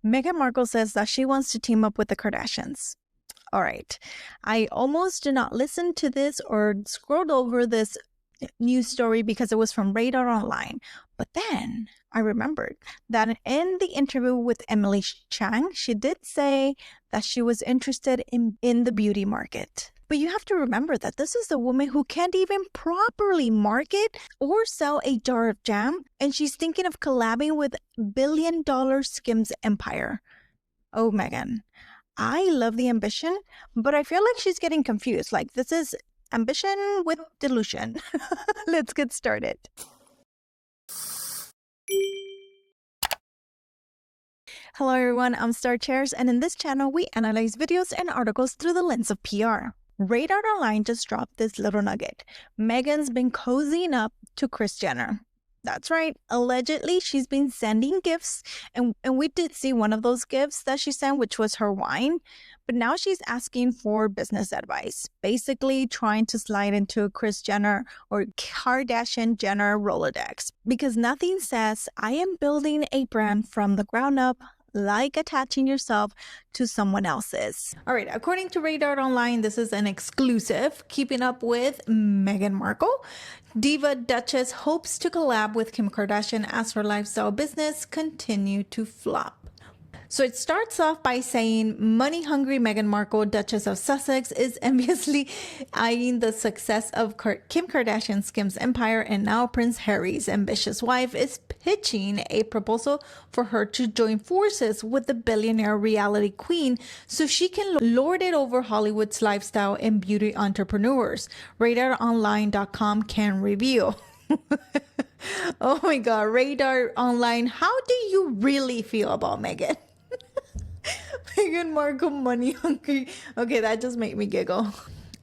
Meghan Markle says that she wants to team up with the Kardashians. All right. I almost did not listen to this or scrolled over this news story because it was from Radar Online. But then I remembered that in the interview with Emily Chang, she did say that she was interested in the beauty market. But you have to remember that this is a woman who can't even properly market or sell a jar of jam, and she's thinking of collabing with billion-dollar SKIMS empire. Oh, Meghan, I love the ambition, but I feel like she's getting confused. Like, this is ambition with delusion. Let's get started. Hello everyone, I'm Star Chairs, and in this channel we analyze videos and articles through the lens of PR. Radar Online just dropped this little nugget. Meghan's been cozying up to Kris Jenner. That's right, allegedly she's been sending gifts, and we did see one of those gifts that she sent, which was her wine, but now she's asking for business advice, basically trying to slide into Kris Jenner or Kardashian Jenner Rolodex, because nothing says I am building a brand from the ground up like attaching yourself to someone else's. All right, according to Radar Online, this is an exclusive. Keeping up with Meghan Markle, Diva Duchess hopes to collab with Kim Kardashian as her lifestyle business continue to flop. So it starts off by saying money-hungry Meghan Markle, Duchess of Sussex, is enviously eyeing the success of Kim Kardashian's SKIMS empire, and now Prince Harry's ambitious wife is pitching a proposal for her to join forces with the billionaire reality queen so she can lord it over Hollywood's lifestyle and beauty entrepreneurs. RadarOnline.com can reveal. Oh my God, Radar Online, how do you really feel about Meghan? Meghan Markle money hungry. Okay, that just made me giggle.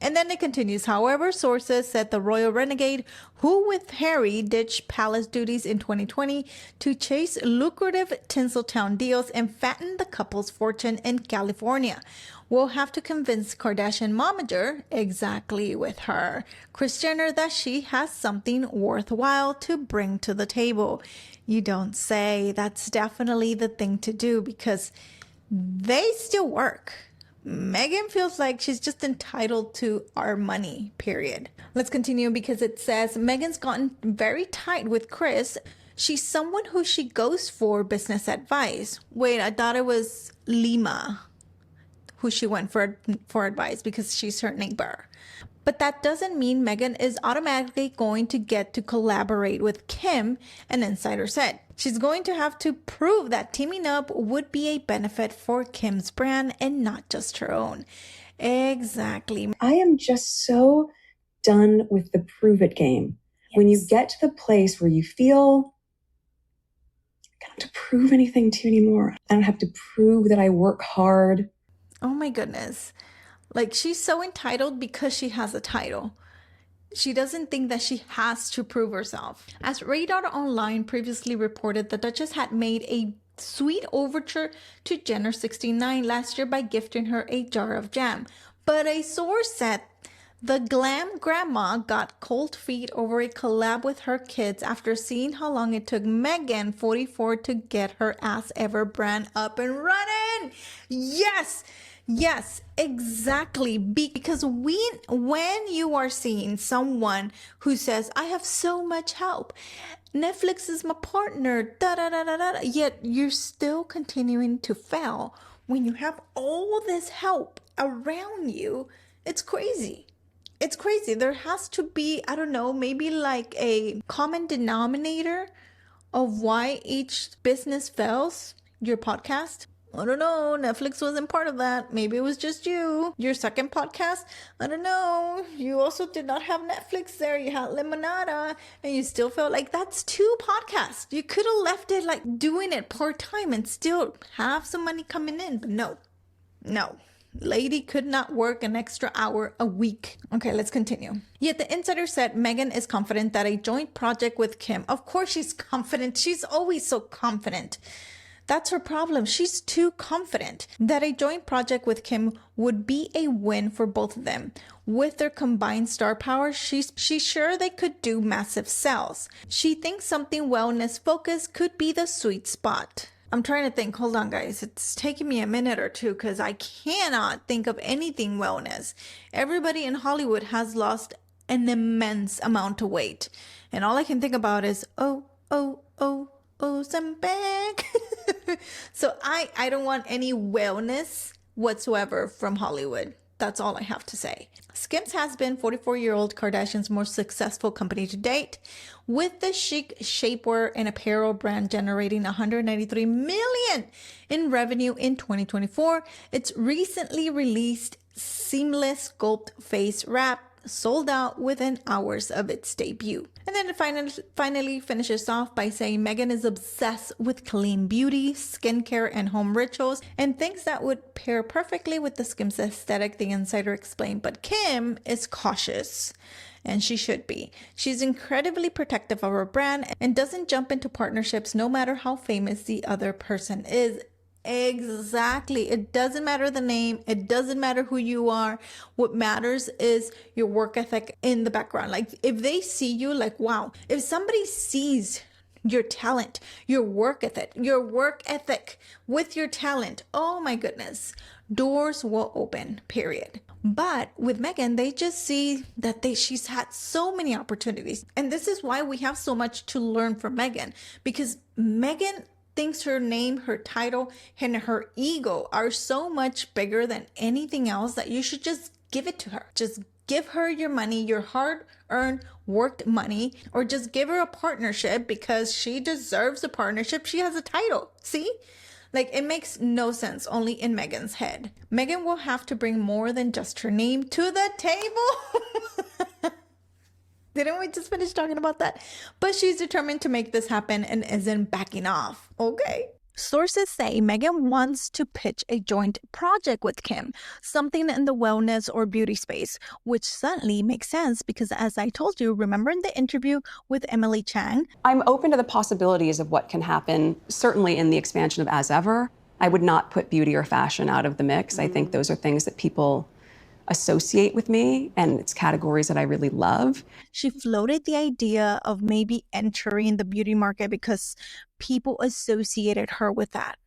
And then it continues. However, sources said the royal renegade, who with Harry ditched palace duties in 2020 to chase lucrative Tinseltown deals and fatten the couple's fortune in California, will have to convince Kardashian momager, exactly with her, Kris Jenner, that she has something worthwhile to bring to the table. You don't say. That's definitely the thing to do because they still work. Meghan feels like she's just entitled to our money, period. Let's continue because it says Meghan's gotten very tight with Kris. She's someone who she goes for business advice. Wait, I thought it was Lima who she went for advice because she's her neighbor. But that doesn't mean Meghan is automatically going to get to collaborate with Kim, an insider said. She's going to have to prove that teaming up would be a benefit for Kim's brand and not just her own. Exactly. I am just so done with the prove it game. Yes. When you get to the place where you feel I don't have to prove anything to you anymore. I don't have to prove that I work hard. Oh my goodness. Like, she's so entitled because she has a title. She doesn't think that she has to prove herself. As Radar Online previously reported, the Duchess had made a sweet overture to Jenner 69 last year by gifting her a jar of jam. But a source said the glam grandma got cold feet over a collab with her kids after seeing how long it took Meghan, 44, to get her As Ever brand up and running. Yes! Yes, exactly. Because when you are seeing someone who says, I have so much help, Netflix is my partner, da da da da da, yet you're still continuing to fail when you have all this help around you, it's crazy. It's crazy. There has to be, I don't know, maybe like a common denominator of why each business fails. Your podcast, I don't know. Netflix wasn't part of that. Maybe it was just you. Your second podcast, I don't know. You also did not have Netflix there. You had Limonada and you still felt like that's 2 podcasts. You could have left it like doing it part-time and still have some money coming in. But no. Lady could not work an extra hour a week. Okay, let's continue. Yet the insider said Meghan is confident that a joint project with Kim. Of course she's confident. She's always so confident. That's her problem. She's too confident that a joint project with Kim would be a win for both of them. With their combined star power, she's sure they could do massive sales. She thinks something wellness focused could be the sweet spot. I'm trying to think. Hold on, guys. It's taking me a minute or two because I cannot think of anything wellness. Everybody in Hollywood has lost an immense amount of weight. And all I can think about is, Ozempic. So I don't want any wellness whatsoever from Hollywood. That's all I have to say. Skims has been 44-year-old Kardashian's most successful company to date, with the chic shapewear and apparel brand generating $193 million in revenue in 2024. Its recently released seamless sculpt face wrap sold out within hours of its debut. And then it finally finishes off by saying Meghan is obsessed with clean beauty, skincare, and home rituals, and thinks that would pair perfectly with the Skims aesthetic, the insider explained. But Kim is cautious, and she should be. She's incredibly protective of her brand and doesn't jump into partnerships no matter how famous the other person is. Exactly. It doesn't matter the name. It doesn't matter who you are. What matters is your work ethic in the background. Like if they see you, like, wow, if somebody sees your talent, your work ethic with your talent, oh my goodness, doors will open, period. But with Meghan, they just see that she's had so many opportunities. And this is why we have so much to learn from Meghan, because Meghan thinks her name, her title, and her ego are so much bigger than anything else that you should just give it to her. Just give her your money, your hard-earned, worked money, or just give her a partnership because she deserves a partnership. She has a title. See? Like, it makes no sense, only in Meghan's head. Meghan will have to bring more than just her name to the table. Didn't we just finish talking about that? But she's determined to make this happen and isn't backing off. Okay. Sources say Meghan wants to pitch a joint project with Kim, something in the wellness or beauty space, which certainly makes sense because, as I told you, remember in the interview with Emily Chang? I'm open to the possibilities of what can happen, certainly in the expansion of As Ever. I would not put beauty or fashion out of the mix. I think those are things that people associate with me, and it's categories that I really love. She floated the idea of maybe entering the beauty market because people associated her with that.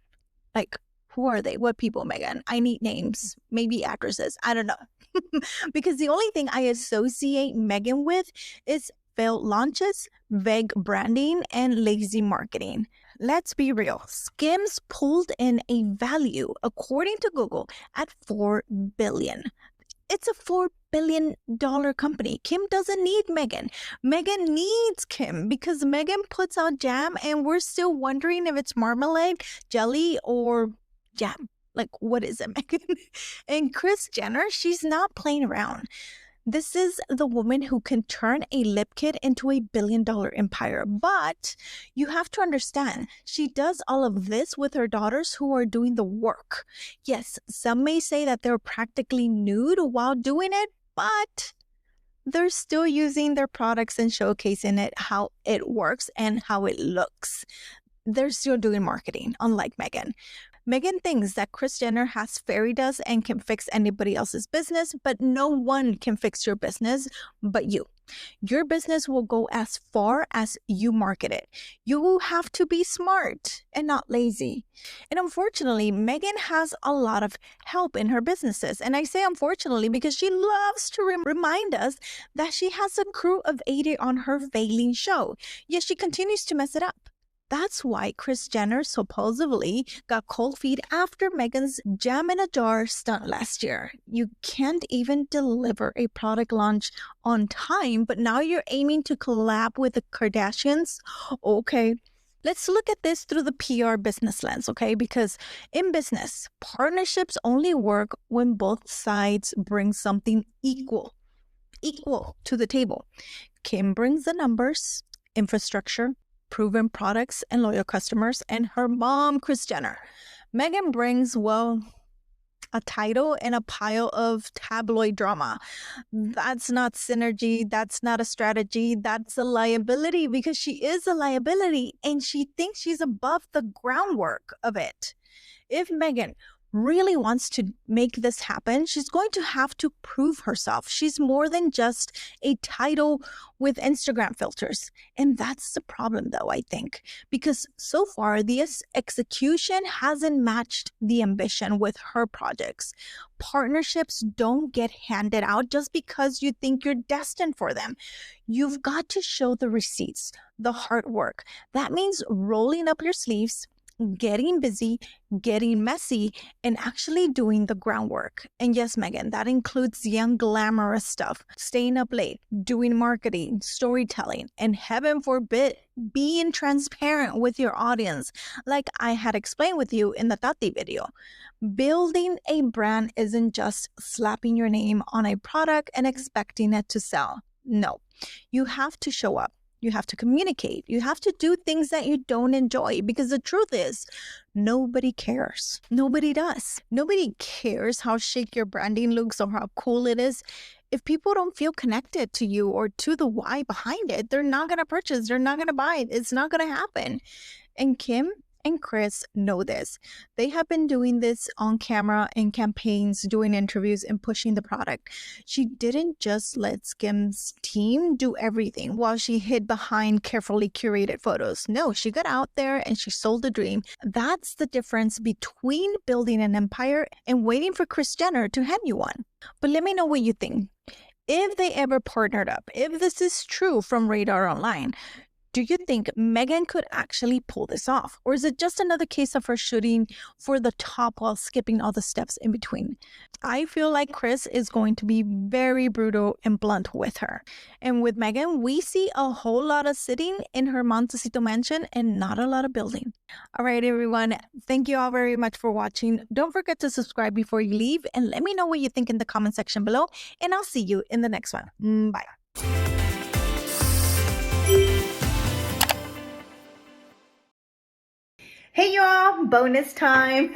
Like, who are they? What people, Meghan? I need names, maybe actresses. I don't know. Because the only thing I associate Meghan with is failed launches, vague branding, and lazy marketing. Let's be real. Skims pulled in a value, according to Google, at $4 billion. It's a $4 billion company. Kim doesn't need Meghan. Meghan needs Kim because Meghan puts out jam and we're still wondering if it's marmalade, jelly, or jam. Like, what is it, Meghan? And Kris Jenner, she's not playing around. This is the woman who can turn a lip kit into a $1 billion empire. But you have to understand, she does all of this with her daughters who are doing the work. Yes, some may say that they're practically nude while doing it, but they're still using their products and showcasing it, how it works and how it looks. They're still doing marketing, unlike Meghan. Meghan thinks that Kris Jenner has fairy dust and can fix anybody else's business, but no one can fix your business but you. Your business will go as far as you market it. You will have to be smart and not lazy. And unfortunately, Meghan has a lot of help in her businesses. And I say unfortunately because she loves to remind us that she has a crew of 80 on her failing show, yet she continues to mess it up. That's why Kris Jenner supposedly got cold feet after Meghan's jam in a jar stunt last year. You can't even deliver a product launch on time, but now you're aiming to collab with the Kardashians? Okay. Let's look at this through the PR business lens, okay? Because in business, partnerships only work when both sides bring something equal to the table. Kim brings the numbers, infrastructure, proven products, and loyal customers, and her mom, Kris Jenner. Meghan brings, well, a title and a pile of tabloid drama. That's not synergy. That's not a strategy. That's a liability because she is a liability and she thinks she's above the groundwork of it. If Meghan really wants to make this happen, she's going to have to prove herself. She's more than just a title with Instagram filters. And that's the problem, though, I think, because so far the execution hasn't matched the ambition with her projects. Partnerships don't get handed out just because you think you're destined for them. You've got to show the receipts, the hard work. That means rolling up your sleeves, getting busy, getting messy, and actually doing the groundwork. And yes, Meghan, that includes young glamorous stuff, staying up late, doing marketing, storytelling, and heaven forbid, being transparent with your audience, like I had explained with you in the Tati video. Building a brand isn't just slapping your name on a product and expecting it to sell. No, you have to show up. You have to communicate. You have to do things that you don't enjoy, because the truth is, nobody cares. Nobody does. Nobody cares how chic your branding looks or how cool it is. If people don't feel connected to you or to the why behind it, they're not going to purchase. They're not going to buy it. It's not going to happen. And Kim and Kris know this. They have been doing this on camera in campaigns, doing interviews and pushing the product. She didn't just let SKIMS team do everything while she hid behind carefully curated photos. No, she got out there and she sold the dream. That's the difference between building an empire and waiting for Kris Jenner to hand you one. But let me know what you think. If they ever partnered up, if this is true from Radar Online, do you think Meghan could actually pull this off? Or is it just another case of her shooting for the top while skipping all the steps in between? I feel like Kris is going to be very brutal and blunt with her. And with Meghan, we see a whole lot of sitting in her Montecito mansion and not a lot of building. All right, everyone. Thank you all very much for watching. Don't forget to subscribe before you leave and let me know what you think in the comment section below. And I'll see you in the next one. Bye. Hey y'all, bonus time.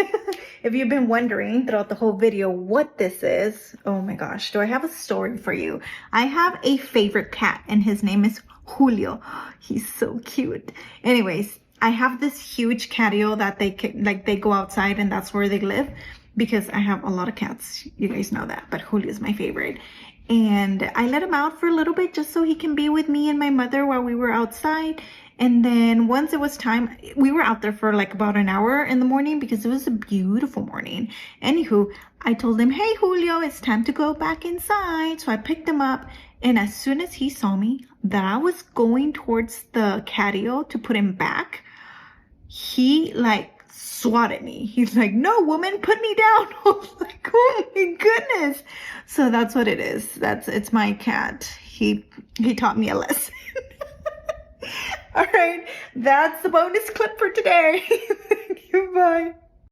If you've been wondering throughout the whole video what this is, oh my gosh, do I have a story for you. I have a favorite cat and his name is Julio. He's so cute. Anyways, I have this huge catio that they go outside and that's where they live, because I have a lot of cats. You guys know that, but Julio's my favorite. And I let him out for a little bit just so he can be with me and my mother while we were outside. And then once it was time, we were out there for like about an hour in the morning because it was a beautiful morning. Anywho, I told him, hey, Julio, it's time to go back inside. So I picked him up. And as soon as he saw me, that I was going towards the catio to put him back, he like swatted me. He's like, no, woman, put me down. I was like, oh my goodness. So that's what it is. It's my cat. He taught me a lesson. All right, that's the bonus clip for today. Thank you, bye.